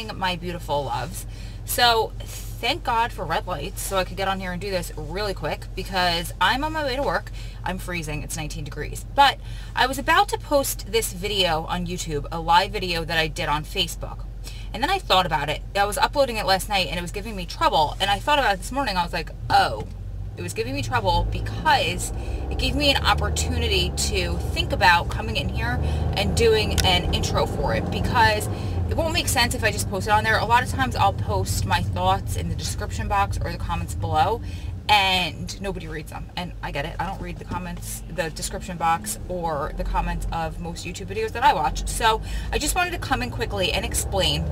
morning, my beautiful loves. So thank God for red lights so I could get on here and do this really quick because I'm on my way to work. I'm freezing. It's 19 degrees. But I was about to post this video on YouTube, a live video that I did on Facebook. And then I thought about it. I was uploading it last night and it was giving me trouble. And I thought about it this morning. I was like, oh, it was giving me trouble because it gave me an opportunity to think about coming in here and doing an intro for it, because it won't make sense if I just post it on there. A lot of times I'll post my thoughts in the description box or the comments below and nobody reads them. And I get it. I don't read the comments, the description box, or the comments of most YouTube videos that I watch. So I just wanted to come in quickly and explain.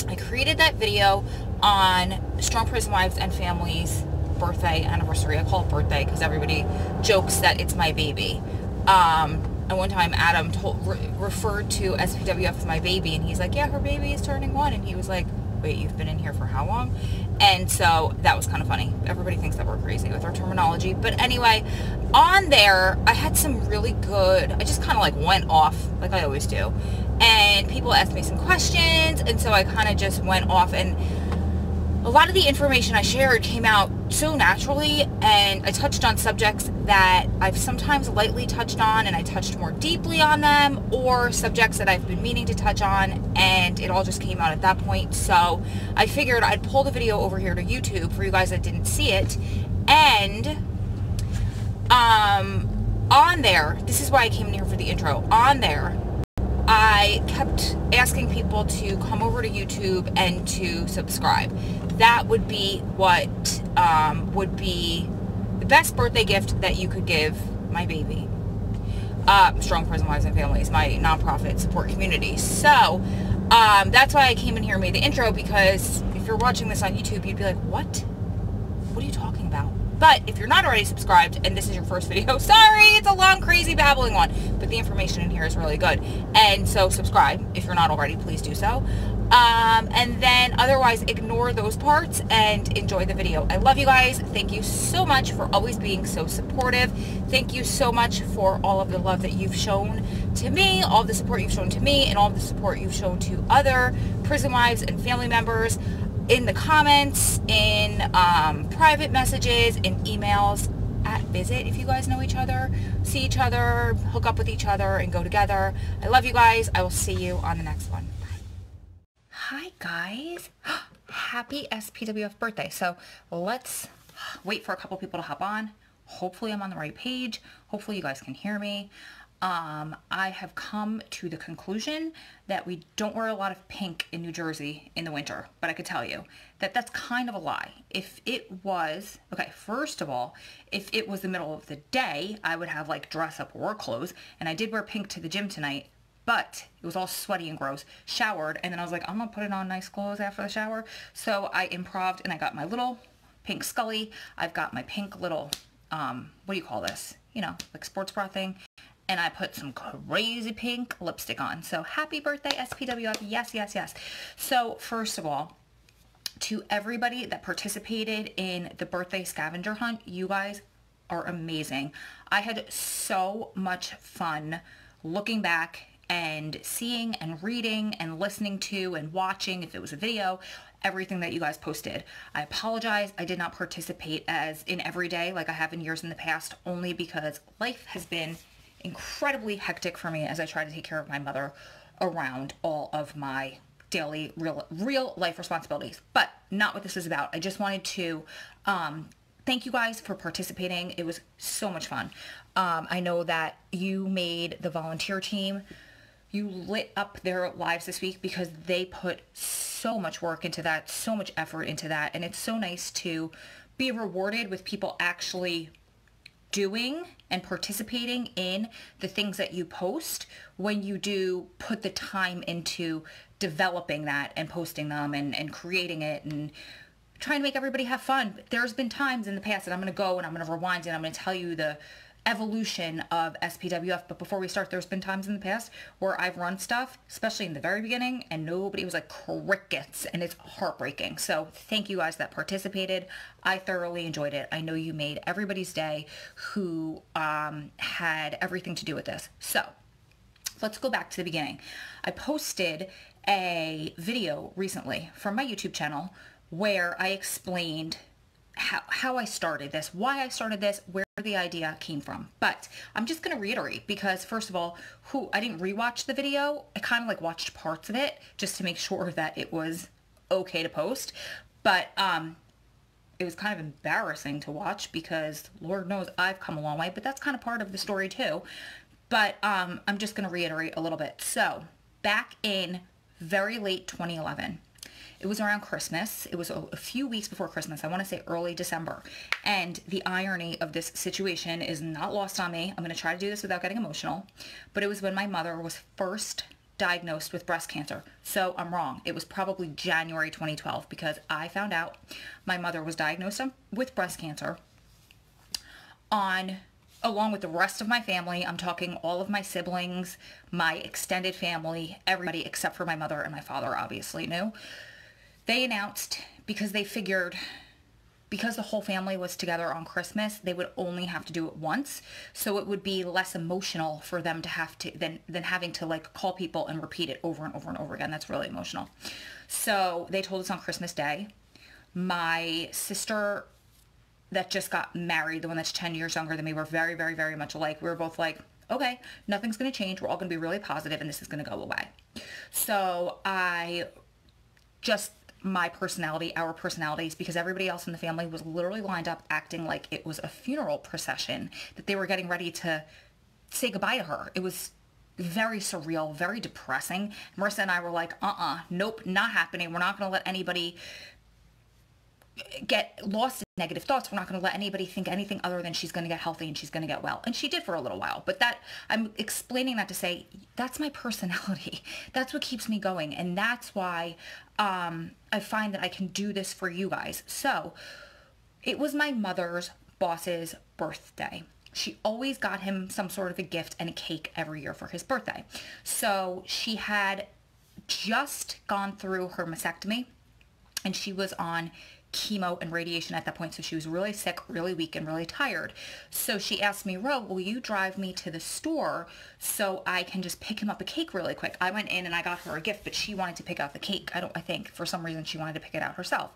I created that video on Strong Prison Wives and Families birthday anniversary. I call it birthday because everybody jokes that it's my baby. And one time Adam referred to SPWF as my baby, and he's like, yeah, her baby is turning 1. And he was like, wait, you've been in here for how long? And so that was kind of funny. Everybody thinks that we're crazy with our terminology. But anyway, on there, I had some really good, I just kind of like went off like I always do. And people asked me some questions, and so I kind of just went off, and a lot of the information I shared came out so naturally, and I touched on subjects that I've sometimes lightly touched on, and I touched more deeply on them, or subjects that I've been meaning to touch on, and it all just came out at that point. So I figured I'd pull the video over here to YouTube for you guys that didn't see it, and on there, this is why I came in here for the intro. On there, I kept asking people to come over to YouTube and to subscribe. That would be what would be the best birthday gift that you could give my baby. Strong Prison Wives and Families, my nonprofit support community. So that's why I came in here and made the intro, because if you're watching this on YouTube, you'd be like, what? What are you talking about? But if you're not already subscribed and this is your first video, sorry, it's a long, crazy, babbling one. But the information in here is really good. And so subscribe. If you're not already, please do so. And then otherwise, ignore those parts and enjoy the video. I love you guys. Thank you so much for always being so supportive. Thank you so much for all of the love that you've shown to me, all of the support you've shown to me, and all of the support you've shown to other prison wives and family members in the comments, in private messages, in emails, at Visit, if you guys know each other, see each other, hook up with each other, and go together. I love you guys. I will see you on the next one. Bye. Hi guys. Happy SPWF birthday. So let's wait for a couple people to hop on. Hopefully I'm on the right page. Hopefully you guys can hear me. I have come to the conclusion that we don't wear a lot of pink in New Jersey in the winter, but I could tell you that that's kind of a lie. If it was, okay, first of all, if it was the middle of the day, I would have like dress up work clothes, and I did wear pink to the gym tonight, but it was all sweaty and gross, showered, and then I was like, I'm gonna put it on nice clothes after the shower. So I improv'd and I got my little pink Scully. I've got my pink little, what do you call this? You know, like sports bra thing. And I put some crazy pink lipstick on. So happy birthday, SPWF. Yes, yes, yes. So first of all, to everybody that participated in the birthday scavenger hunt, you guys are amazing. I had so much fun looking back and seeing and reading and listening to and watching, if it was a video, everything that you guys posted. I apologize. I did not participate as in every day like I have in years in the past, only because life has been incredibly hectic for me as I try to take care of my mother around all of my daily real life responsibilities. But not what this is about. I just wanted to thank you guys for participating. It was so much fun. I know that you made the volunteer team, you lit up their lives this week because they put so much work into that, so much effort into that, and it's so nice to be rewarded with people actually doing and participating in the things that you post when you do put the time into developing that and posting them and creating it and trying to make everybody have fun. But there's been times in the past that I'm going to go and I'm going to rewind and I'm going to tell you the evolution of SPWF. But before we start, there's been times in the past where I've run stuff, especially in the very beginning, and nobody was like crickets, and it's heartbreaking. So thank you guys that participated. I thoroughly enjoyed it. I know you made everybody's day who had everything to do with this. So let's go back to the beginning. I posted a video recently from my YouTube channel where I explained how I started this, why I started this, where the idea came from. But I'm just going to reiterate because, first of all, I didn't rewatch the video. I kind of like watched parts of it just to make sure that it was okay to post. But it was kind of embarrassing to watch because Lord knows I've come a long way, but that's kind of part of the story too. But I'm just going to reiterate a little bit. So back in very late 2011, it was around Christmas. It was a few weeks before Christmas. I want to say early December. And the irony of this situation is not lost on me. I'm going to try to do this without getting emotional. But it was when my mother was first diagnosed with breast cancer. So I'm wrong. It was probably January 2012 because I found out my mother was diagnosed with breast cancer along with the rest of my family. I'm talking all of my siblings, my extended family, everybody except for my mother and my father obviously knew. They announced because they figured because the whole family was together on Christmas, they would only have to do it once. So it would be less emotional for them to have to than having to like call people and repeat it over and over and over again. That's really emotional. So they told us on Christmas Day. My sister that just got married, the one that's 10 years younger than me, we're very, very, very much alike. We were both like, okay, nothing's going to change. We're all going to be really positive and this is going to go away. So my personality, our personalities, because everybody else in the family was literally lined up acting like it was a funeral procession, that they were getting ready to say goodbye to her. It was very surreal, very depressing. Marissa and I were like, nope, not happening. We're not going to let anybody get lost in negative thoughts. We're not going to let anybody think anything other than she's going to get healthy and she's going to get well. And she did for a little while. But I'm explaining that to say that's my personality. That's what keeps me going. And that's why I find that I can do this for you guys. So it was my mother's boss's birthday. She always got him some sort of a gift and a cake every year for his birthday. So she had just gone through her mastectomy and she was on chemo and radiation at that point. So she was really sick, really weak, and really tired. So she asked me, Ro, will you drive me to the store so I can just pick him up a cake really quick? I went in and I got her a gift, but she wanted to pick out the cake. I think for some reason she wanted to pick it out herself.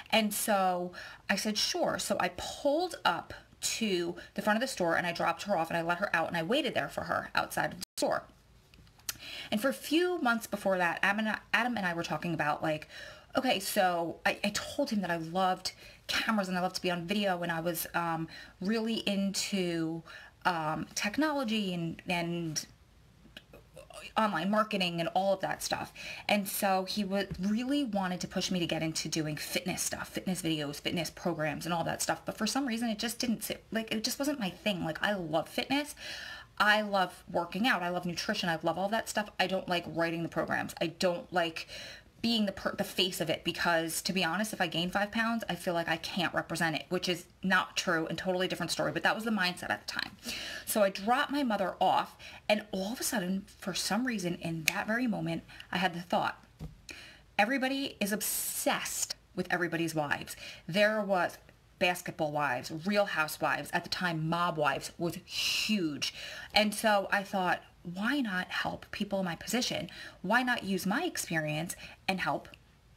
And so I said, sure. So I pulled up to the front of the store and I dropped her off and I let her out and I waited there for her outside of the store. And for a few months before that, Adam and I were talking about like, okay, so I told him that I loved cameras and I loved to be on video and I was really into technology and online marketing and all of that stuff. And so he really wanted to push me to get into doing fitness stuff, fitness videos, fitness programs and all that stuff. But for some reason, it just didn't sit, like, it just wasn't my thing. Like, I love fitness. I love working out. I love nutrition. I love all that stuff. I don't like writing the programs. I don't like being the face of it because, to be honest, if I gain 5 pounds, I feel like I can't represent it, which is not true and totally different story, but that was the mindset at the time. So I dropped my mother off and all of a sudden, for some reason, in that very moment, I had the thought, everybody is obsessed with everybody's wives. There was Basketball Wives, Real Housewives, at the time Mob Wives was huge. And so I thought, why not help people in my position? Why not use my experience and help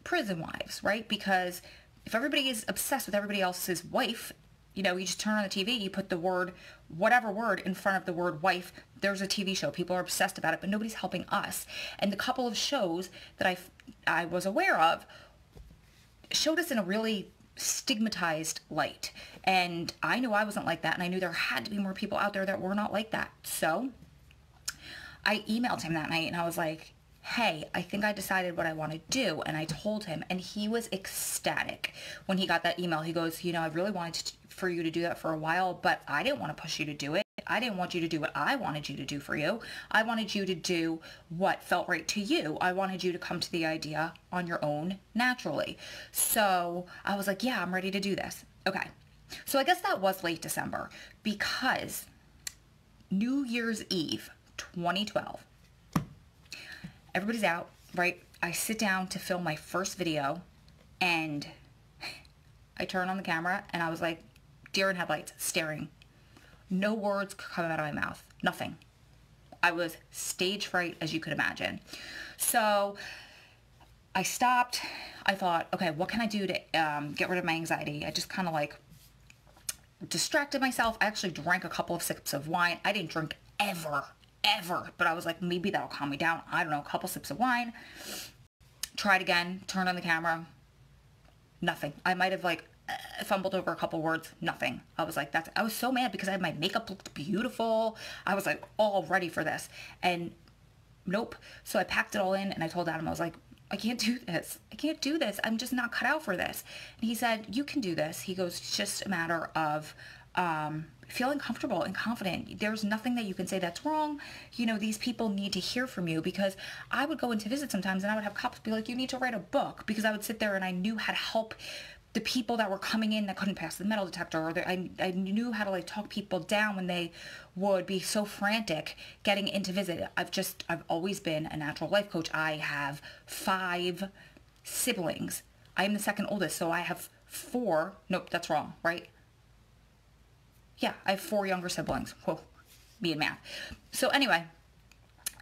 prison wives, right? Because if everybody is obsessed with everybody else's wife, you know, you just turn on the TV, you put the word, whatever word in front of the word wife, there's a TV show. People are obsessed about it, but nobody's helping us. And the couple of shows that I was aware of showed us in a really stigmatized light. And I knew I wasn't like that, and I knew there had to be more people out there that were not like that. So I emailed him that night and I was like, hey, I think I decided what I want to do. And I told him, and he was ecstatic when he got that email. He goes, you know, I really wanted for you to do that for a while, but I didn't want to push you to do it. I didn't want you to do what I wanted you to do for you. I wanted you to do what felt right to you. I wanted you to come to the idea on your own naturally. So I was like, yeah, I'm ready to do this. Okay. So I guess that was late December because New Year's Eve, 2012, everybody's out, right? I sit down to film my first video and I turn on the camera and I was like deer in headlights, staring. No words could come out of my mouth. Nothing. I was stage fright, as you could imagine. So I stopped. I thought, okay, what can I do to get rid of my anxiety? I just kind of like distracted myself. I actually drank a couple of sips of wine. I didn't drink ever, but I was like, maybe that'll calm me down. I don't know, a couple sips of wine. Tried again, turned on the camera. Nothing. I might have like fumbled over a couple words. Nothing. I was like, I was so mad because my makeup looked beautiful. I was like all ready for this. And nope. So I packed it all in and I told Adam, I was like, I can't do this. I can't do this. I'm just not cut out for this. And he said, you can do this. He goes, it's just a matter of feeling comfortable and confident. There's nothing that you can say that's wrong. You know, these people need to hear from you, because I would go into visit sometimes and I would have cops be like, you need to write a book, because I would sit there and I knew how to help the people that were coming in that couldn't pass the metal detector, or I knew how to like talk people down when they would be so frantic getting into visit. I've always been a natural life coach. I have 5 siblings. I am the second oldest, so I have 4. Nope, that's wrong, right? Yeah, I have 4 younger siblings. Whoa, me and math. So anyway,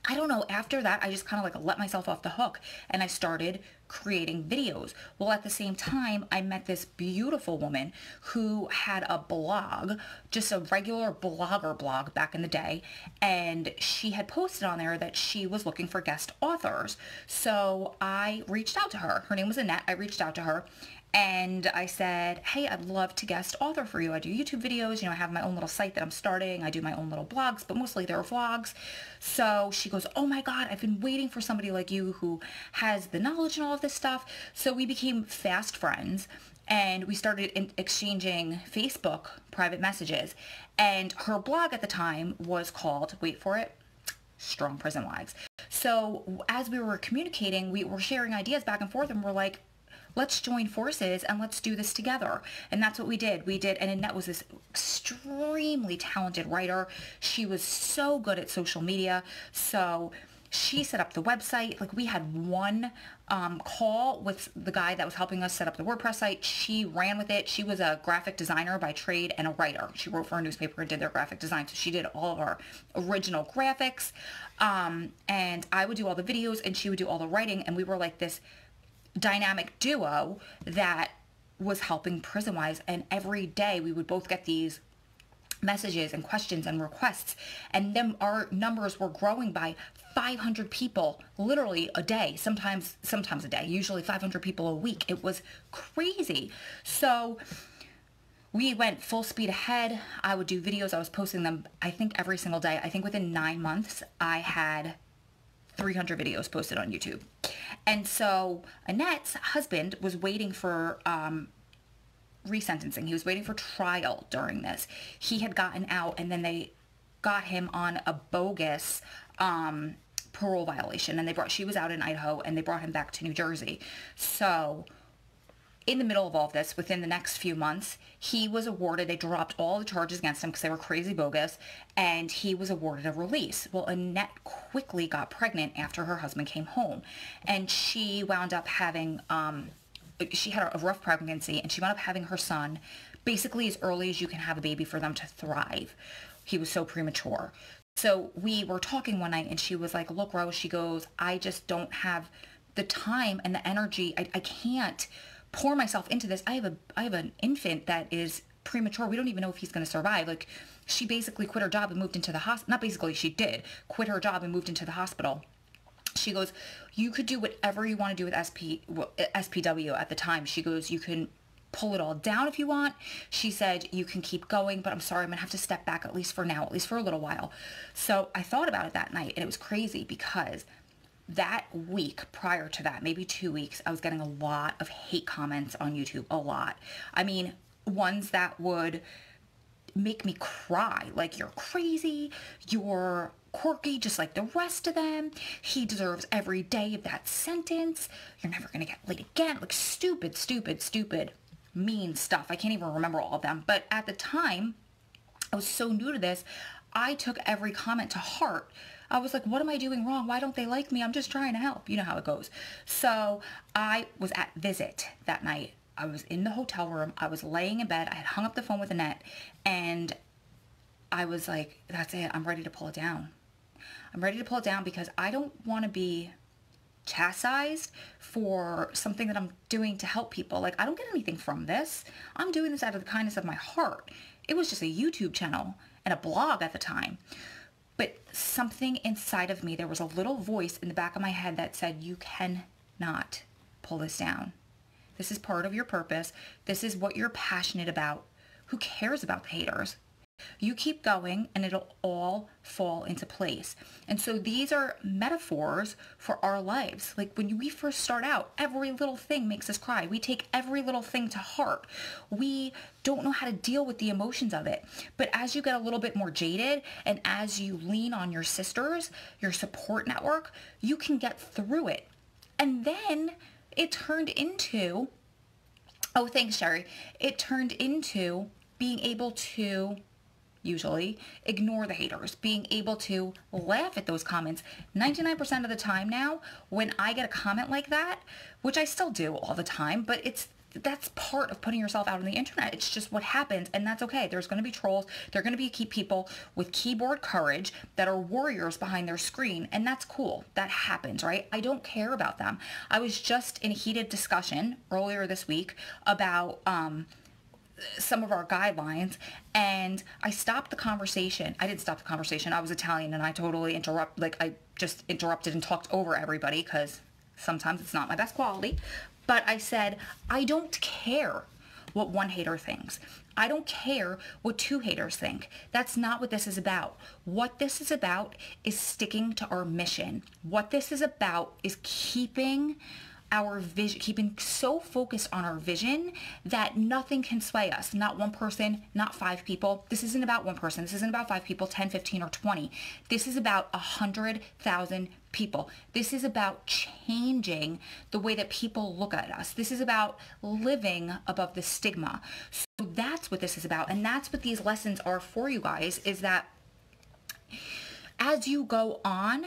I don't know, after that, I just kind of like let myself off the hook and I started creating videos. Well, at the same time, I met this beautiful woman who had a blog, just a regular blogger blog back in the day. And she had posted on there that she was looking for guest authors. So I reached out to her. Her name was Annette. I reached out to her. And I said, hey, I'd love to guest author for you. I do YouTube videos. You know, I have my own little site that I'm starting. I do my own little blogs, but mostly they're vlogs. So she goes, oh my God, I've been waiting for somebody like you who has the knowledge and all of this stuff. So we became fast friends and we started exchanging Facebook private messages. And her blog at the time was called, wait for it, Strong Prison Lives. So as we were communicating, we were sharing ideas back and forth, and we're like, let's join forces and let's do this together. And that's what we did. And Annette was this extremely talented writer. She was so good at social media. So she set up the website. Like, we had one call with the guy that was helping us set up the WordPress site. She ran with it. She was a graphic designer by trade and a writer. She wrote for a newspaper and did their graphic design. So she did all of our original graphics. And I would do all the videos and she would do all the writing. And we were like this dynamic duo that was helping Prison Wives. And every day we would both get these messages and questions and requests, and then our numbers were growing by 500 people literally a day, sometimes a day, usually 500 people a week. It was crazy. So we went full speed ahead. I would do videos. I was posting them, I think, every single day. I think within 9 months I had 300 videos posted on YouTube. And so Annette's husband was waiting for resentencing. He was waiting for trial during this. He had gotten out, and then they got him on a bogus parole violation, and she was out in Idaho, and they brought him back to New Jersey. So in the middle of all of this, within the next few months, he was awarded, they dropped all the charges against him because they were crazy bogus, and he was awarded a release. Well, Annette quickly got pregnant after her husband came home, and she wound up having, she had a rough pregnancy, and she wound up having her son basically as early as you can have a baby for them to thrive. He was so premature. So we were talking one night, and she was like, look, Rose, she goes, I just don't have the time and the energy. I can't pour myself into this. I have an infant that is premature. We don't even know if he's going to survive. Like, she basically quit her job and moved into the hospital. Not basically, she did quit her job and moved into the hospital. She goes, you could do whatever you want to do with SPW at the time. She goes, you can pull it all down if you want. She said, you can keep going, but I'm sorry, I'm going to have to step back, at least for now, at least for a little while. So I thought about it that night, and it was crazy because that week prior to that, maybe 2 weeks, I was getting a lot of hate comments on YouTube, a lot. I mean, ones that would make me cry, like, you're crazy, you're quirky just like the rest of them, he deserves every day of that sentence, you're never gonna get laid again, like stupid, mean stuff. I can't even remember all of them, but at the time, I was so new to this, I took every comment to heart. I was like, what am I doing wrong? Why don't they like me? I'm just trying to help. You know how it goes. So I was at visit that night. I was in the hotel room. I was laying in bed. I had hung up the phone with Annette, and I was like, that's it. I'm ready to pull it down. I'm ready to pull it down because I don't want to be chastised for something that I'm doing to help people. Like, I don't get anything from this. I'm doing this out of the kindness of my heart. It was just a YouTube channel and a blog at the time. But something inside of me, there was a little voice in the back of my head that said, you cannot pull this down. This is part of your purpose. This is what you're passionate about. Who cares about the haters? You keep going and it'll all fall into place. And so these are metaphors for our lives. Like when we first start out, every little thing makes us cry. We take every little thing to heart. We don't know how to deal with the emotions of it. But as you get a little bit more jaded and as you lean on your sisters, your support network, you can get through it. And then it turned into, oh, thanks, Sherry. It turned into being able to usually ignore the haters, being able to laugh at those comments. 99% of the time now, when I get a comment like that, which I still do all the time, but that's part of putting yourself out on the internet. It's just what happens, and that's okay. There's going to be trolls. There are going to be people with keyboard courage that are warriors behind their screen, and that's cool. That happens, right? I don't care about them. I was just in a heated discussion earlier this week about some of our guidelines, and I stopped the conversation. I didn't stop the conversation. I was Italian, and I totally I just interrupted and talked over everybody because sometimes it's not my best quality. But I said, I don't care what one hater thinks. I don't care what two haters think. That's not what this is about. What this is about is sticking to our mission. What this is about is keeping our vision, keeping so focused on our vision that nothing can sway us. Not one person, not 5 people. This isn't about one person. This isn't about 5 people, 10, 15, or 20. This is about 100,000 people. This is about changing the way that people look at us. This is about living above the stigma. So that's what this is about. And that's what these lessons are for you guys, is that as you go on,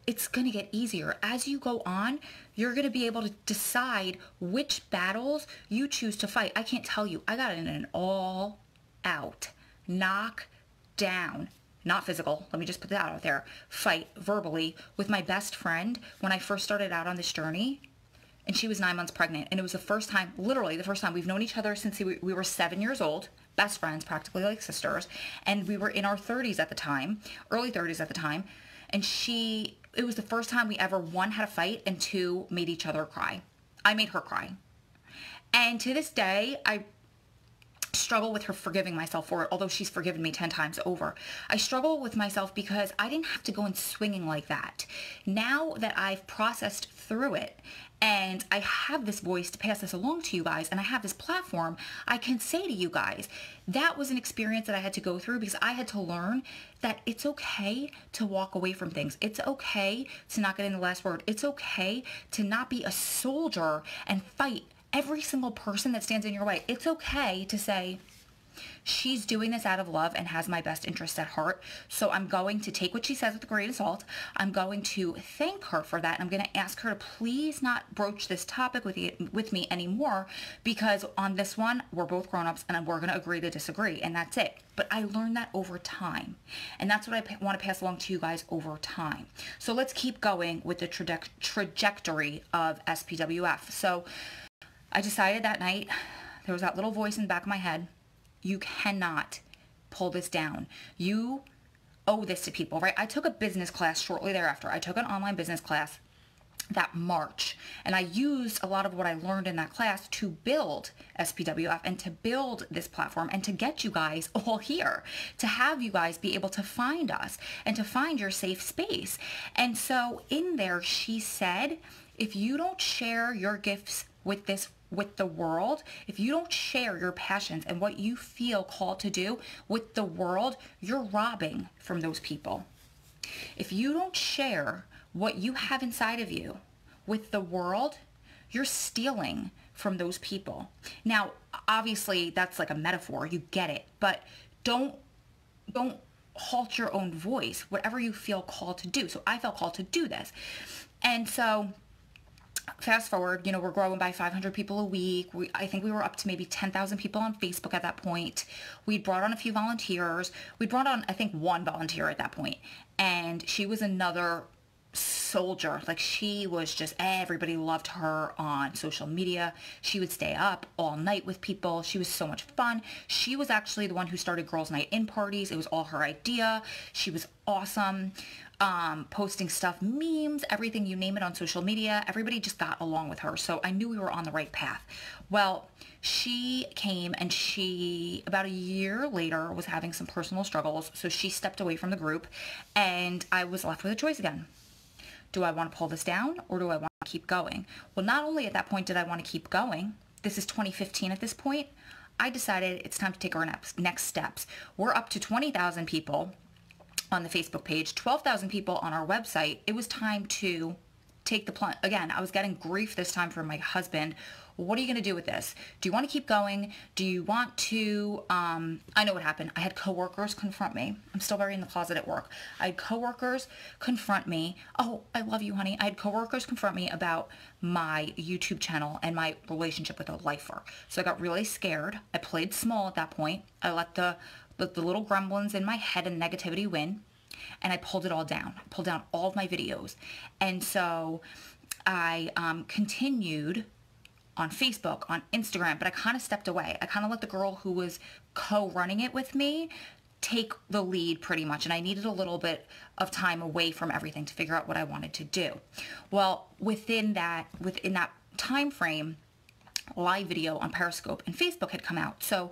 it's going to get easier. As you go on, you're going to be able to decide which battles you choose to fight. I can't tell you, I got in an all out, knock down, not physical, let me just put that out there, fight verbally with my best friend when I first started out on this journey. And she was 9 months pregnant. And it was the first time, literally the first time. We've known each other since we were 7 years old, best friends, practically like sisters. And we were in our 30s at the time, early 30s at the time. And it was the first time we ever, 1, had a fight, and 2, made each other cry. I made her cry. And to this day, I struggle with her forgiving myself for it, although she's forgiven me 10 times over. I struggle with myself because I didn't have to go in swinging like that. Now that I've processed through it, and I have this voice to pass this along to you guys, and I have this platform, I can say to you guys, that was an experience that I had to go through because I had to learn that it's okay to walk away from things. It's okay to not get in the last word. It's okay to not be a soldier and fight every single person that stands in your way. It's okay to say, she's doing this out of love and has my best interests at heart. So I'm going to take what she says with a grain of salt. I'm going to thank her for that. I'm going to ask her to please not broach this topic with me anymore, because on this one, we're both grown-ups and we're going to agree to disagree, and that's it. But I learned that over time. And that's what I want to pass along to you guys over time. So let's keep going with the trajectory of SPWF. So I decided that night, there was that little voice in the back of my head, you cannot pull this down. You owe this to people, right? I took a business class shortly thereafter. I took an online business class that March, and I used a lot of what I learned in that class to build SPWF and to build this platform and to get you guys all here, to have you guys be able to find us and to find your safe space. And so in there, she said, if you don't share your gifts with the world, if you don't share your passions and what you feel called to do with the world, you're robbing from those people. If you don't share what you have inside of you with the world, you're stealing from those people. Now, obviously, that's like a metaphor. You get it. But don't halt your own voice, whatever you feel called to do. So I felt called to do this. And so fast forward, we're growing by 500 people a week. I think we were up to maybe 10,000 people on Facebook at that point. We brought on a few volunteers. We brought on, I think, 1 volunteer at that point. And she was another soldier. Like, she was just, everybody loved her on social media. She would stay up all night with people. She was so much fun. She was actually the one who started girls' night in parties. It was all her idea. She was awesome. Posting stuff, memes, everything, you name it, on social media. Everybody just got along with her. So I knew we were on the right path. Well, she came, and she, about a year later, was having some personal struggles. So she stepped away from the group, and I was left with a choice again. Do I want to pull this down, or do I want to keep going? Well, not only at that point did I want to keep going, this is 2015 at this point, I decided it's time to take our next steps. We're up to 20,000 people on the Facebook page, 12,000 people on our website. It was time to take the plunge. Again, I was getting grief this time from my husband. What are you going to do with this? Do you want to keep going? Do you want to, I know what happened. I had coworkers confront me. I'm still very in the closet at work. I had coworkers confront me. Oh, I love you, honey. I had coworkers confront me about my YouTube channel and my relationship with a lifer. So I got really scared. I played small at that point. I let the little gremlins in my head and negativity win, and I pulled it all down. I pulled down all of my videos. And so I continued on Facebook, on Instagram, but I kind of stepped away. I kind of let the girl who was co-running it with me take the lead pretty much, and I needed a little bit of time away from everything to figure out what I wanted to do. Well, within that time frame, live video on Periscope and Facebook had come out. So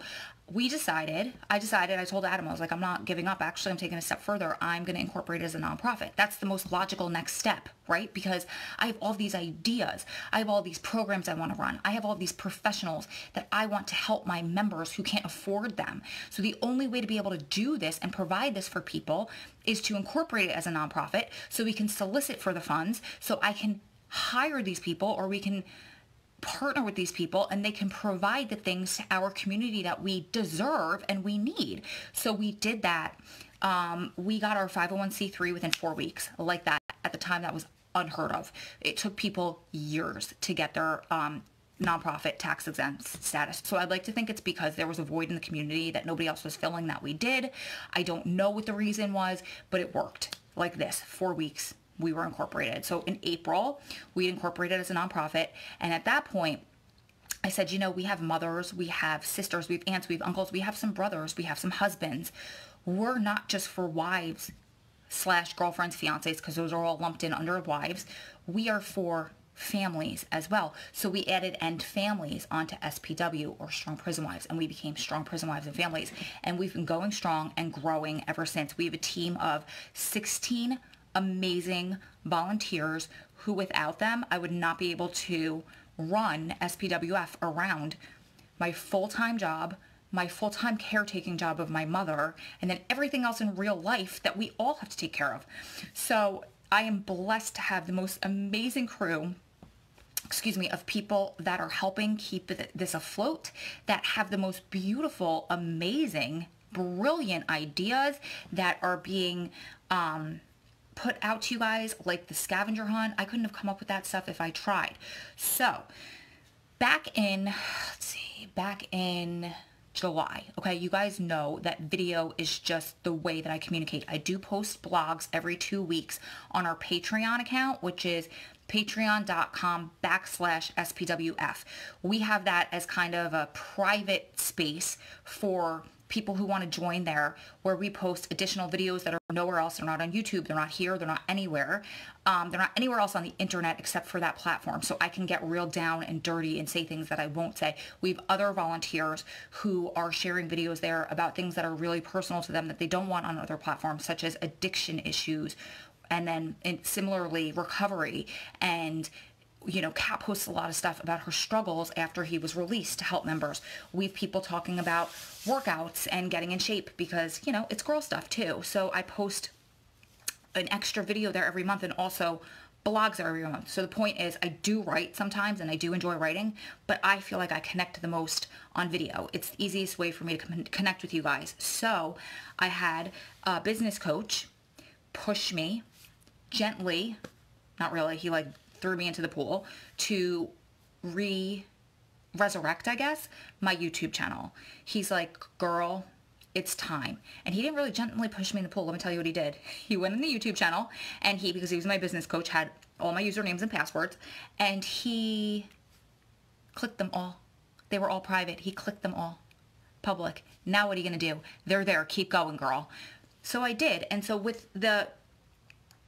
I told Adam, I was like, I'm not giving up. Actually, I'm taking a step further. I'm going to incorporate it as a nonprofit. That's the most logical next step, right? Because I have all these ideas. I have all these programs I want to run. I have all these professionals that I want to help my members who can't afford them. So the only way to be able to do this and provide this for people is to incorporate it as a nonprofit, so we can solicit for the funds, so I can hire these people, or we can partner with these people, and they can provide the things to our community that we deserve and we need. So we did that. We got our 501c3 within 4 weeks. Like that, at the time, that was unheard of. It took people years to get their nonprofit tax exempt status. So I'd like to think it's because there was a void in the community that nobody else was filling that we did. I don't know what the reason was, but it worked. Like this, 4 weeks. We were incorporated. So in April, we incorporated as a nonprofit. And at that point, I said, we have mothers, we have sisters, we have aunts, we have uncles, we have some brothers, we have some husbands. We're not just for wives / girlfriends, fiancés, because those are all lumped in under wives. We are for families as well. So we added end families onto SPW, or Strong Prison Wives, and we became Strong Prison Wives and Families. And we've been going strong and growing ever since. We have a team of 16 amazing volunteers who, without them, I would not be able to run SPWF around my full-time job, my full-time caretaking job of my mother, and then everything else in real life that we all have to take care of. So I am blessed to have the most amazing crew, of people that are helping keep this afloat, that have the most beautiful, amazing, brilliant ideas that are being put out to you guys, like the scavenger hunt. I couldn't have come up with that stuff if I tried. So back in July, okay, you guys know that video is just the way that I communicate. I do post blogs every 2 weeks on our Patreon account, which is patreon.com/SPWF. We have that as kind of a private space for people who want to join there, where we post additional videos that are nowhere else. They're not on YouTube. They're not here. They're not anywhere. They're not anywhere else on the internet except for that platform. So I can get real down and dirty and say things that I won't say. We have other volunteers who are sharing videos there about things that are really personal to them that they don't want on other platforms, such as addiction issues, and then similarly recovery. And Kat posts a lot of stuff about her struggles after he was released to help members. We have people talking about workouts and getting in shape because, it's girl stuff too. So I post an extra video there every month, and also blogs there every month. So the point is, I do write sometimes, and I do enjoy writing, but I feel like I connect the most on video. It's the easiest way for me to connect with you guys. So I had a business coach push me gently, not really, he threw me into the pool, to resurrect, I guess, my YouTube channel. He's like, girl, It's time. And he didn't really gently push me in the pool. Let me tell you what he did. He went in the YouTube channel, and because he was my business coach, had all my usernames and passwords, and he clicked them all. They were all private. He clicked them all public. Now what are you going to do? They're there. Keep going, girl. So I did. And so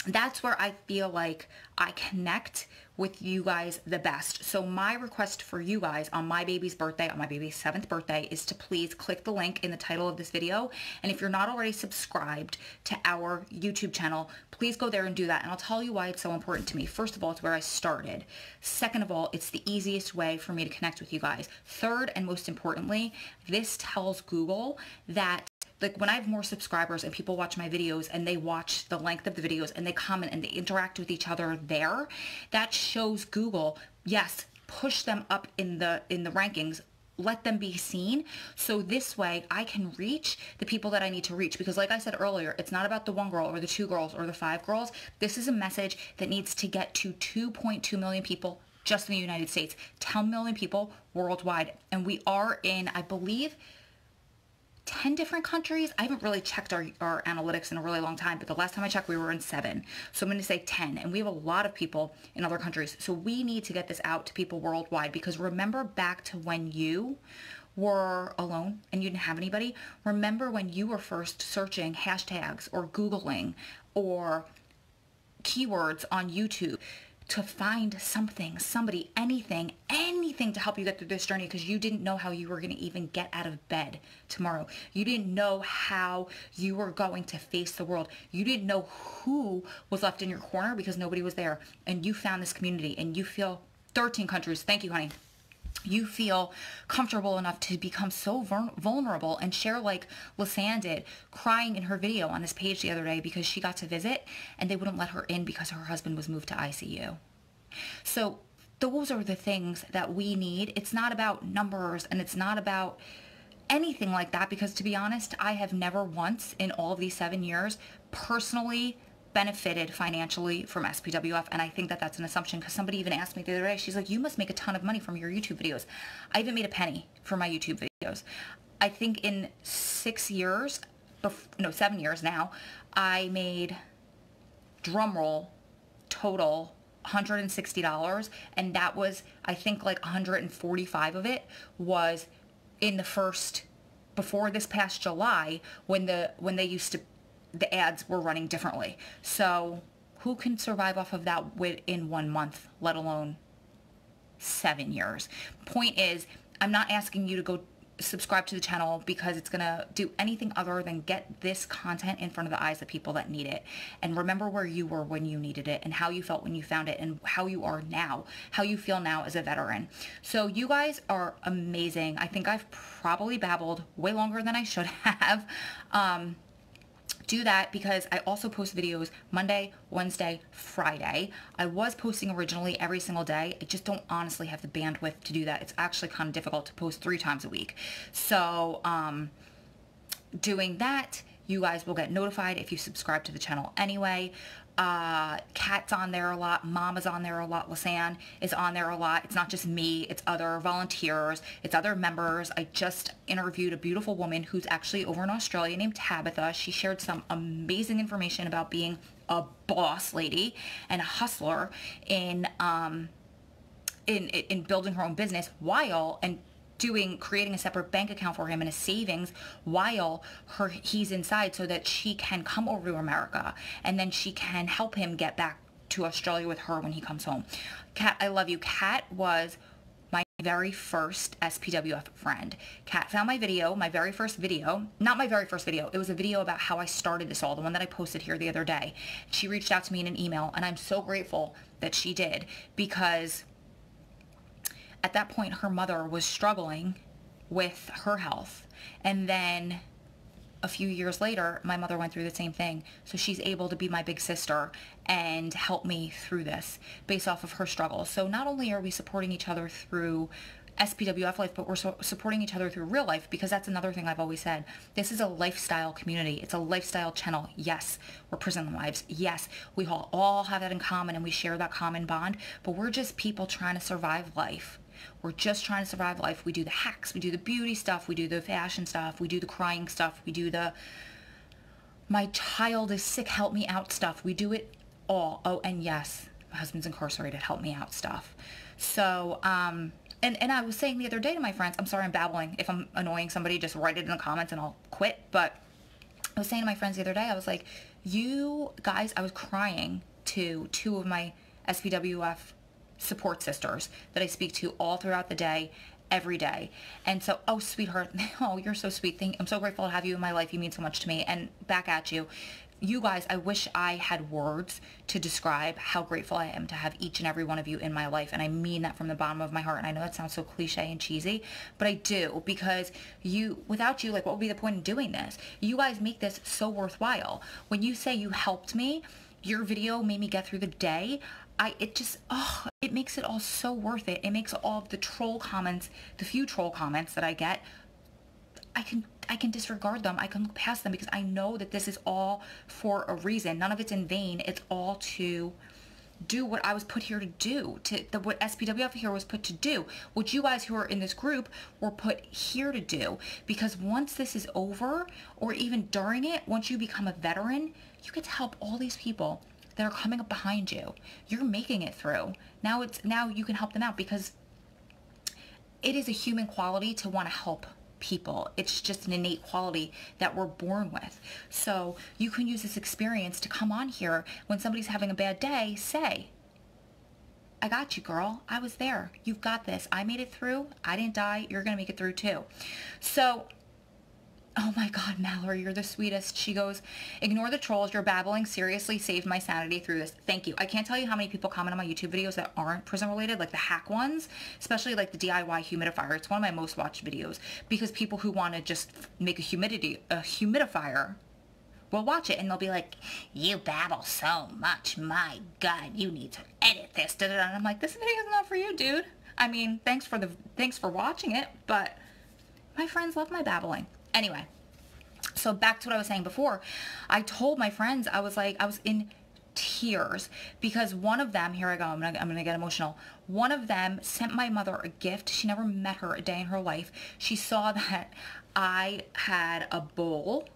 that's where I feel like I connect with you guys the best. So my request for you guys on my baby's birthday, on my baby's 7th birthday, is to please click the link in the title of this video. And if you're not already subscribed to our YouTube channel, please go there and do that. And I'll tell you why it's so important to me. First of all, it's where I started. Second of all, it's the easiest way for me to connect with you guys. Third, and most importantly, this tells Google that like when I have more subscribers and people watch my videos and they watch the length of the videos and they comment and they interact with each other there, that shows Google, yes, push them up in the rankings, let them be seen. So this way I can reach the people that I need to reach, because like I said earlier, it's not about the 1 girl or the 2 girls or the 5 girls. This is a message that needs to get to 2.2 million people just in the United States, 10 million people worldwide. And we are in, I believe, 10 different countries. I haven't really checked our analytics in a really long time, but the last time I checked, we were in 7. So I'm going to say 10. And we have a lot of people in other countries. So we need to get this out to people worldwide, because remember back to when you were alone and you didn't have anybody. Remember when you were first searching hashtags or Googling or keywords on YouTube to find something, somebody, anything to help you get through this journey, because you didn't know how you were going to even get out of bed tomorrow. You didn't know how you were going to face the world. You didn't know who was left in your corner because nobody was there. And you found this community, and you feel 13 countries. Thank you, honey. You feel comfortable enough to become so vulnerable and share like Clausen did, crying in her video on this page the other day because she got to visit and they wouldn't let her in because her husband was moved to ICU. So those are the things that we need. It's not about numbers and it's not about anything like that, because to be honest, I have never once in all of these 7 years personally benefited financially from SPWF, and I think that that's an assumption, because somebody even asked me the other day, she's like, you must make a ton of money from your YouTube videos. I haven't made a penny from my YouTube videos. I think in 7 years now, I made, drumroll, total $160, and that was, I think like 145 of it was in the first, before this past July, when they used to, the ads were running differently. So who can survive off of that in 1 month, let alone 7 years? Point is, I'm not asking you to go subscribe to the channel because it's going to do anything other than get this content in front of the eyes of people that need it. And remember where you were when you needed it, and how you felt when you found it, and how you are now, how you feel now as a veteran. So you guys are amazing. I think I've probably babbled way longer than I should have. Do that because I also post videos Monday, Wednesday, Friday. I was posting originally every single day. I just don't honestly have the bandwidth to do that. It's actually kind of difficult to post 3 times a week. So doing that, you guys will get notified if you subscribe to the channel anyway. Kat's on there a lot. Mama's on there a lot. Clausen is on there a lot. It's not just me. It's other volunteers. It's other members. I just interviewed a beautiful woman who's actually over in Australia named Tabitha. She shared some amazing information about being a boss lady and a hustler in building her own business while creating a separate bank account for him and a savings while he's inside, so that she can come over to America and then she can help him get back to Australia with her when he comes home. Kat, I love you. Kat was my very first SPWF friend. Kat found my video, my very first video, not my very first video. It was a video about how I started this all, the one that I posted here the other day. She reached out to me in an email, and I'm so grateful that she did, because at that point, her mother was struggling with her health. And then a few years later, my mother went through the same thing. So she's able to be my big sister and help me through this based off of her struggles. So not only are we supporting each other through SPWF life, but we're supporting each other through real life, because that's another thing I've always said. This is a lifestyle community. It's a lifestyle channel. Yes, we're prison wives. Yes, we all have that in common, and we share that common bond, but we're just people trying to survive life. We're just trying to survive life. We do the hacks, we do the beauty stuff, we do the fashion stuff, we do the crying stuff, we do the my child is sick, help me out stuff. We do it all. Oh, and yes, my husband's incarcerated, help me out stuff. So, and I was saying the other day to my friends, I'm sorry I'm babbling. If I'm annoying somebody, just write it in the comments and I'll quit. But I was saying to my friends the other day, I was like, you guys, I was crying to two of my SPWF support sisters that I speak to all throughout the day, every day. And so, oh, sweetheart, oh, you're so sweet. I'm so grateful to have you in my life. You mean so much to me. And back at you. You guys, I wish I had words to describe how grateful I am to have each and every one of you in my life. And I mean that from the bottom of my heart. And I know that sounds so cliche and cheesy, but I do, because without you, like, what would be the point in doing this? You guys make this so worthwhile. When you say you helped me, your video made me get through the day, it makes it all so worth it. It makes all of the troll comments, the few troll comments that I get, I can disregard them. I can look past them, because I know that this is all for a reason. None of it's in vain. It's all to do what I was put here to do, what SPWF here was put to do, what you guys who are in this group were put here to do. Because once this is over, or even during it, once you become a veteran, you get to help all these people that are coming up behind you. You're making it through. Now you can help them out, because it is a human quality to want to help people. It's just an innate quality that we're born with. So you can use this experience to come on here when somebody's having a bad day, say, I got you, girl. I was there. You've got this. I made it through. I didn't die. You're going to make it through too. So, oh my God, Mallory, you're the sweetest. She goes, ignore the trolls. Your babbling seriously saved my sanity through this. Thank you. I can't tell you how many people comment on my YouTube videos that aren't prison related, like the hack ones, especially like the DIY humidifier. It's one of my most watched videos, because people who want to just make a humidifier will watch it and they'll be like, you babble so much. My God, you need to edit this. And I'm like, this video is not for you, dude. I mean, thanks for watching it, but my friends love my babbling. Anyway, so back to what I was saying before. I told my friends, I was in tears, because one of them, here I go, I'm gonna get emotional. One of them sent my mother a gift. She never met her a day in her life. She saw that I had a bowl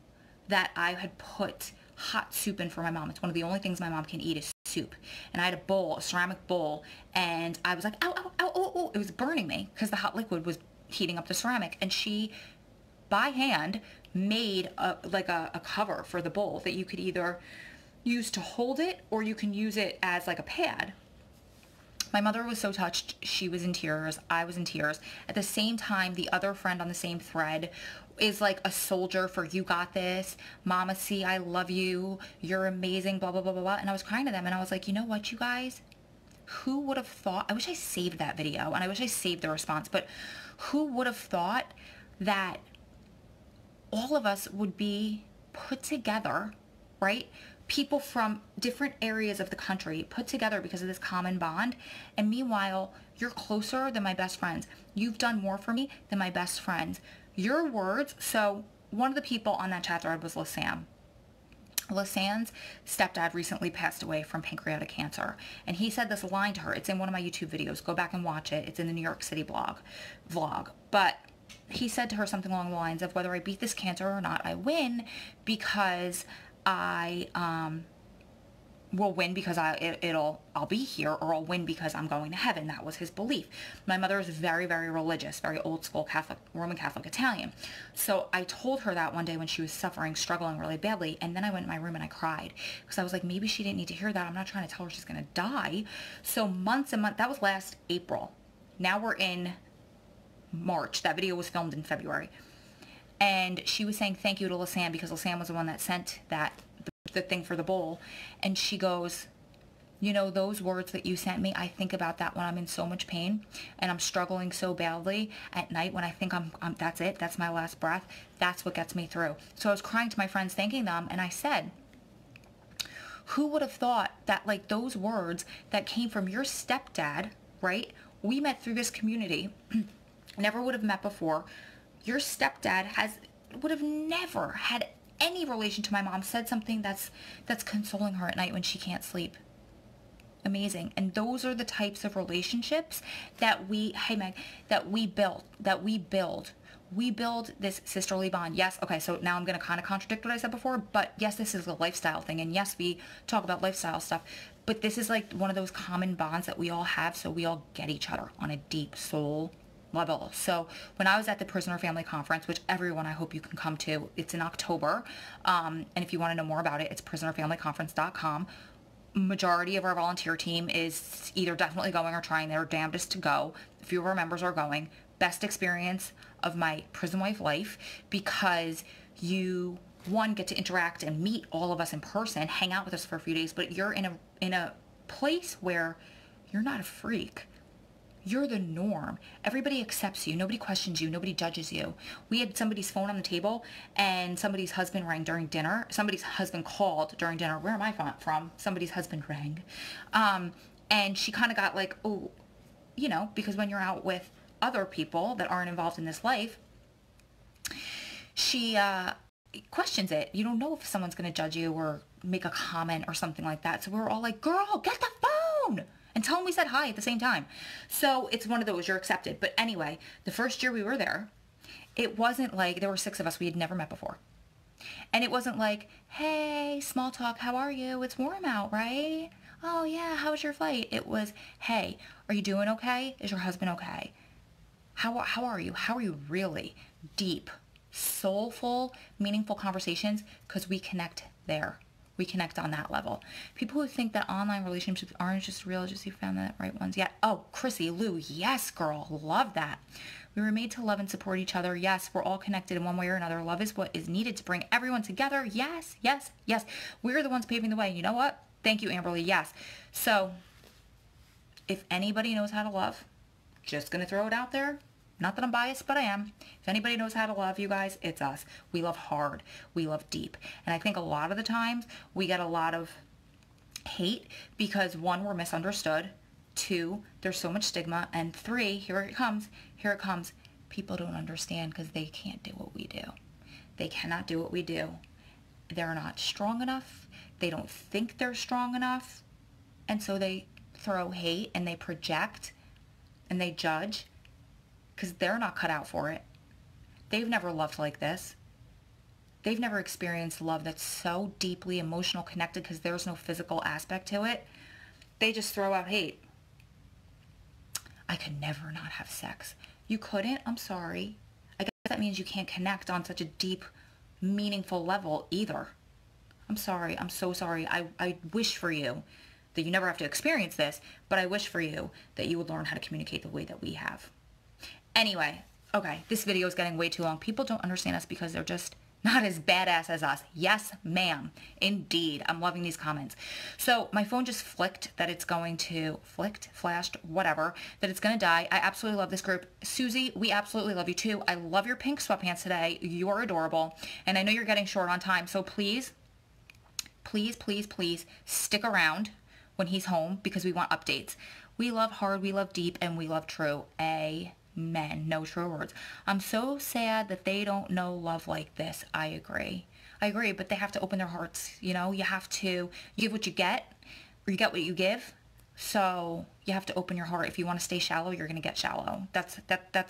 that I had put hot soup in for my mom. It's one of the only things my mom can eat is soup. And I had a bowl, a ceramic bowl, and I was like, ow, ow, ow, oh, oh. It was burning me because the hot liquid was heating up the ceramic. And she, by hand, made a cover for the bowl that you could either use to hold it, or you can use it as like a pad. My mother was so touched. She was in tears. I was in tears. At the same time, the other friend on the same thread is like a soldier for you got this. Mama C, I love you. You're amazing, blah, blah, blah, blah, blah. And I was crying to them, and I was like, you know what, you guys? Who would have thought? I wish I saved that video, and I wish I saved the response, but who would have thought that all of us would be put together, right? People from different areas of the country put together because of this common bond. And meanwhile, you're closer than my best friends. You've done more for me than my best friends. Your words. So one of the people on that chat thread was LaSam. LaSam's stepdad recently passed away from pancreatic cancer. And he said this line to her. It's in one of my YouTube videos. Go back and watch it. It's in the New York City vlog. But he said to her something along the lines of, whether I beat this cancer or not, I win because I will win because I'll be here, or I'll win because I'm going to heaven. That was his belief. My mother is very, very religious, very old school Catholic, Roman Catholic Italian. So I told her that one day when she was suffering, struggling really badly, and then I went in my room and I cried because I was like, maybe she didn't need to hear that. I'm not trying to tell her she's going to die. So months and months, that was last April. Now we're in March. That video was filmed in February. And she was saying thank you to LaSam because LaSam was the one that sent the thing for the bowl. And she goes, you know, those words that you sent me, I think about that when I'm in so much pain and I'm struggling so badly at night when I think I'm that's it, that's my last breath. That's what gets me through. So I was crying to my friends, thanking them. And I said, who would have thought that like those words that came from your stepdad, right? We met through this community, never would have met before. Your stepdad would have never had any relation to my mom, said something that's consoling her at night when she can't sleep. amazing. And those are the types of relationships that hey Meg, that we build. We build this sisterly bond. Yes, okay, so now I'm going to kind of contradict what I said before, but yes, this is a lifestyle thing, and yes, we talk about lifestyle stuff, but this is like one of those common bonds that we all have, so we all get each other on a deep soul level. So when I was at the Prisoner Family Conference, which everyone I hope you can come to, it's in October, and if you want to know more about it, it's prisonerfamilyconference.com. Majority of our volunteer team is either definitely going or trying their damnedest to go. A few of our members are going. Best experience of my prison wife life, because you, one, get to interact and meet all of us in person, hang out with us for a few days, but you're in a place where you're not a freak. You're the norm. Everybody accepts you. Nobody questions you. Nobody judges you. We had somebody's phone on the table and somebody's husband rang during dinner. Somebody's husband called during dinner. Where am I from? Somebody's husband rang. And she kind of got like, oh, you know, because when you're out with other people that aren't involved in this life, she questions it. You don't know if someone's going to judge you or make a comment or something like that. So we were all like, girl, get the phone! And tell them we said hi at the same time. So it's one of those, you're accepted. But anyway, the first year we were there, it wasn't like, there were 6 of us we had never met before. And it wasn't like, hey, small talk, how are you? It's warm out, right? Oh yeah, how was your flight? It was, hey, are you doing okay? Is your husband okay? How are you? How are you really? Deep, soulful, meaningful conversations, because we connect there. We connect on that level. People who think that online relationships aren't just real, just you found the right ones. Yeah. Oh, Chrissy, Lou, yes, girl. Love that. We were made to love and support each other. Yes, we're all connected in one way or another. Love is what is needed to bring everyone together. Yes, yes, yes. We're the ones paving the way. You know what? Thank you, Amberly. Yes. So if anybody knows how to love, just going to throw it out there. Not that I'm biased, but I am. If anybody knows how to love, you guys, it's us. We love hard. We love deep. And I think a lot of the times we get a lot of hate because 1, we're misunderstood. 2, there's so much stigma. And 3, here it comes. People don't understand because they can't do what we do. They cannot do what we do. They're not strong enough. They don't think they're strong enough. And so they throw hate and they project and they judge, because they're not cut out for it. They've never loved like this. They've never experienced love that's so deeply emotional connected because there's no physical aspect to it. They just throw out hate. I could never not have sex. You couldn't? I'm sorry. I guess that means you can't connect on such a deep, meaningful level either. I'm sorry. I'm so sorry. I wish for you that you never have to experience this, but I wish for you that you would learn how to communicate the way that we have. Anyway, okay, this video is getting way too long. People don't understand us because they're just not as badass as us. Yes, ma'am. Indeed. I'm loving these comments. So my phone just flashed, whatever, that it's going to die. I absolutely love this group. Susie, we absolutely love you too. I love your pink sweatpants today. You're adorable. And I know you're getting short on time. So please, please, please, please stick around when he's home because we want updates. We love hard, we love deep, and we love true. Amen. No true words. I'm so sad that they don't know love like this. I agree, but they have to open their hearts. You know, you have to give what you get, or you get what you give. So you have to open your heart. If you want to stay shallow, you're going to get shallow. That's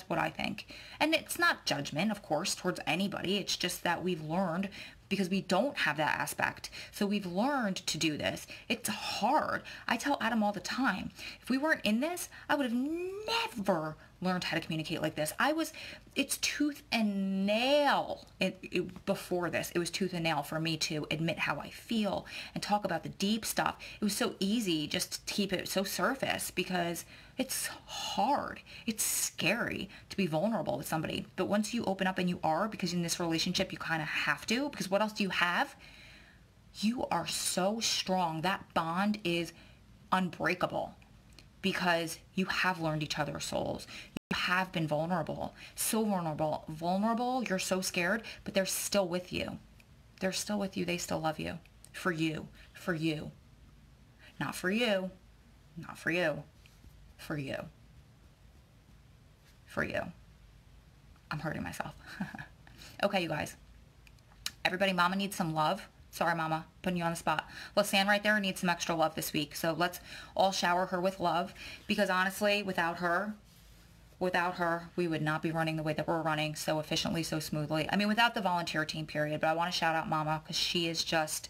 what I think. And it's not judgment, of course, towards anybody. It's just that we've learned, because we don't have that aspect. So we've learned to do this. It's hard. I tell Adam all the time, if we weren't in this, I would have never learned how to communicate like this. It's tooth and nail. Before this, it was tooth and nail for me to admit how I feel and talk about the deep stuff. It was so easy just to keep it so surface because it's hard. It's scary to be vulnerable with somebody. But once you open up, and you are, because in this relationship you kind of have to, because what else do you have? You are so strong. That bond is unbreakable because you have learned each other's souls. You have been vulnerable. So vulnerable. Vulnerable, you're so scared, but they're still with you. They're still with you. They still love you. For you. For you. Not for you. Not for you. For you. For you. I'm hurting myself. Okay, you guys. Everybody, mama needs some love. Sorry, Mama, putting you on the spot. Lisanne right there needs some extra love this week. So let's all shower her with love, because honestly, without her, we would not be running the way that we're running so efficiently, so smoothly. I mean, without the volunteer team, period. But I want to shout out Mama, because she is just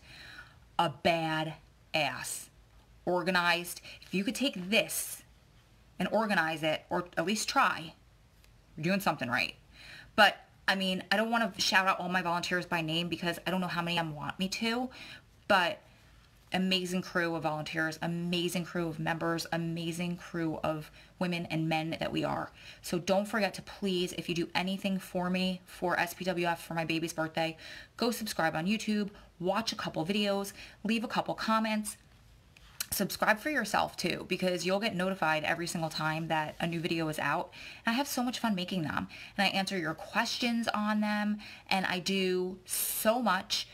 a bad ass. Organized. If you could take this and organize it, or at least try, you're doing something right. But I mean, I don't want to shout out all my volunteers by name because I don't know how many of them want me to, but amazing crew of volunteers, amazing crew of members, amazing crew of women and men that we are. So don't forget to please, if you do anything for me, for SPWF, for my baby's birthday, go subscribe on YouTube, watch a couple videos, leave a couple comments. Subscribe for yourself too, because you'll get notified every single time that a new video is out. And I have so much fun making them, and I answer your questions on them, and I do so much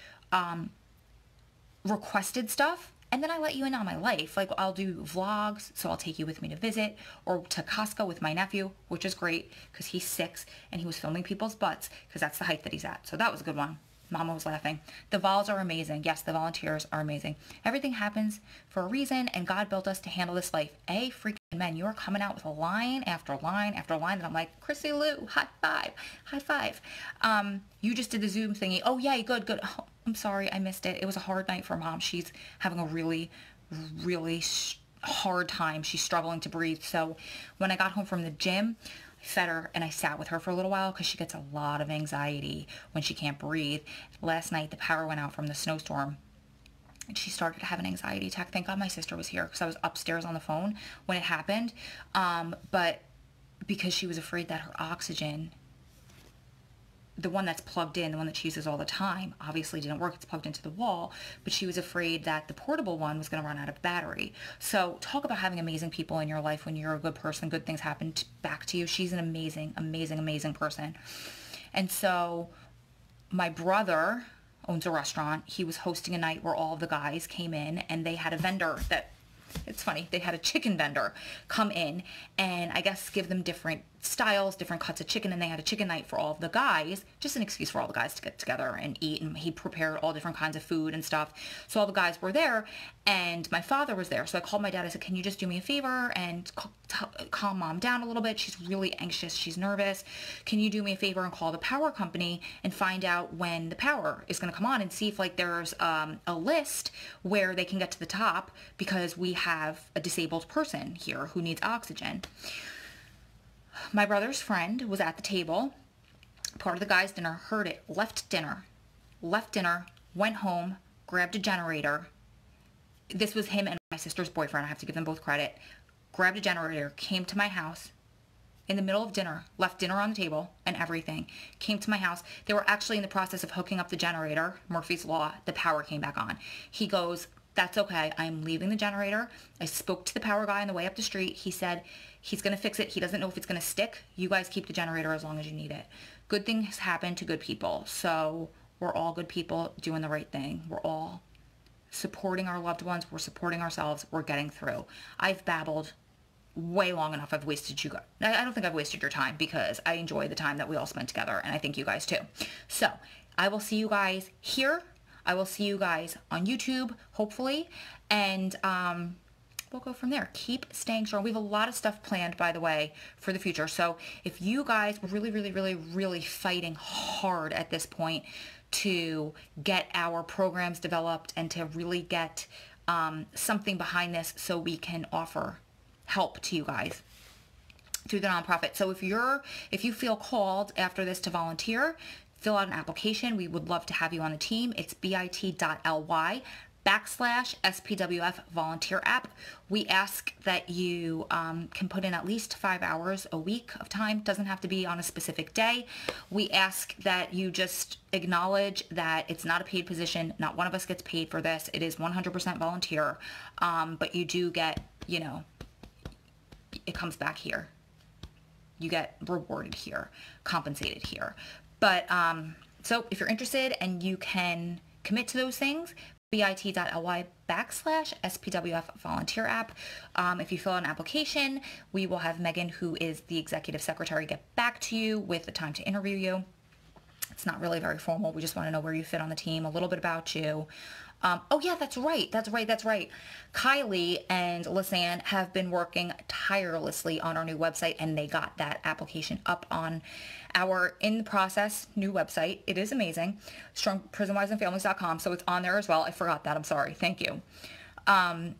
requested stuff, and then I let you in on my life. Like, I'll do vlogs, so I'll take you with me to visit, or to Costco with my nephew, which is great because he's 6 and he was filming people's butts because that's the height that he's at. So that was a good one. Mama was laughing. The vols are amazing. Yes, the volunteers are amazing. Everything happens for a reason, and God built us to handle this life. Freaking men, you are coming out with a line after line after line that I'm like, Chrissy Lou, high five, high five. You just did the Zoom thingy. Oh, yay, good, good. Oh, I'm sorry, I missed it. It was a hard night for Mom. She's having a really, really hard time. She's struggling to breathe. So when I got home from the gym, I fed her and I sat with her for a little while because she gets a lot of anxiety when she can't breathe. Last night the power went out from the snowstorm and she started to have an anxiety attack. Thank God my sister was here because I was upstairs on the phone when it happened. But because she was afraid that her oxygen, the one that's plugged in, the one that she uses all the time, obviously didn't work. It's plugged into the wall, but she was afraid that the portable one was going to run out of battery. So talk about having amazing people in your life when you're a good person, good things happen back to you. She's an amazing, amazing, amazing person. And so my brother owns a restaurant. He was hosting a night where all of the guys came in, and they had a vendor that, it's funny, they had a chicken vendor come in and I guess give them different styles, different cuts of chicken, and they had a chicken night for all of the guys, just an excuse for all the guys to get together and eat, and he prepared all different kinds of food and stuff. So all the guys were there, and my father was there. So I called my dad. I said, can you just do me a favor and calm Mom down a little bit? She's really anxious. She's nervous. Can you do me a favor and call the power company and find out when the power is going to come on, and see if like there's a list where they can get to the top, because we have a disabled person here who needs oxygen. My brother's friend was at the table, part of the guys' dinner, heard it, left dinner, went home, grabbed a generator. This was him and my sister's boyfriend. I have to give them both credit. Grabbed a generator, came to my house in the middle of dinner, left dinner on the table and everything, came to my house. They were actually in the process of hooking up the generator. Murphy's Law, the power came back on. He goes, that's okay. I'm leaving the generator. I spoke to the power guy on the way up the street. He said he's going to fix it. He doesn't know if it's going to stick. You guys keep the generator as long as you need it. Good things happen to good people. So we're all good people doing the right thing. We're all supporting our loved ones. We're supporting ourselves. We're getting through. I've babbled way long enough. I've wasted you guys. I don't think I've wasted your time, because I enjoy the time that we all spent together, and I think you guys too. So I will see you guys here. I will see you guys on YouTube, hopefully, and we'll go from there. Keep staying strong. We have a lot of stuff planned, by the way, for the future. So if you guys were really, really, really, really fighting hard at this point to get our programs developed and to really get something behind this so we can offer help to you guys through the nonprofit. So if you feel called after this to volunteer, fill out an application. We would love to have you on the team. It's bit.ly/SPWF volunteer app. We ask that you can put in at least 5 hours a week of time. Doesn't have to be on a specific day. We ask that you just acknowledge that it's not a paid position. Not one of us gets paid for this. It is 100% volunteer. But you do get, it comes back here. You get rewarded here, compensated here. But so if you're interested and you can commit to those things, bit.ly/SPWF volunteer app. If you fill out an application, we will have Megan, who is the executive secretary, get back to you with the time to interview you. It's not really very formal. We just want to know where you fit on the team, a little bit about you. Oh yeah, that's right. Kylie and Lisanne have been working tirelessly on our new website, and they got that application up on our in the process new website. It is amazing. strongprisonwifesandfamilies.com. So it's on there as well. I forgot that. I'm sorry. Thank you.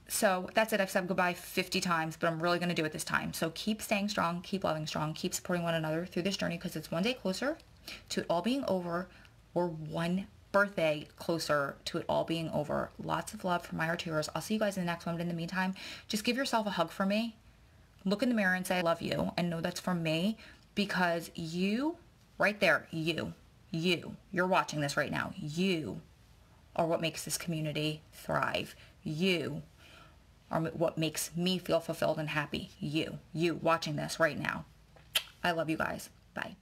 So that's it. I've said goodbye 50 times, but I'm really going to do it this time. So keep staying strong, keep loving strong, keep supporting one another through this journey, because it's one day closer to it all being over. We're one birthday closer to it all being over. Lots of love from my Arturos. I'll see you guys in the next one. But in the meantime, just give yourself a hug for me. Look in the mirror and say, I love you. And know that's from me, because you, right there, you're watching this right now. You are what makes this community thrive. You are what makes me feel fulfilled and happy. You watching this right now. I love you guys. Bye.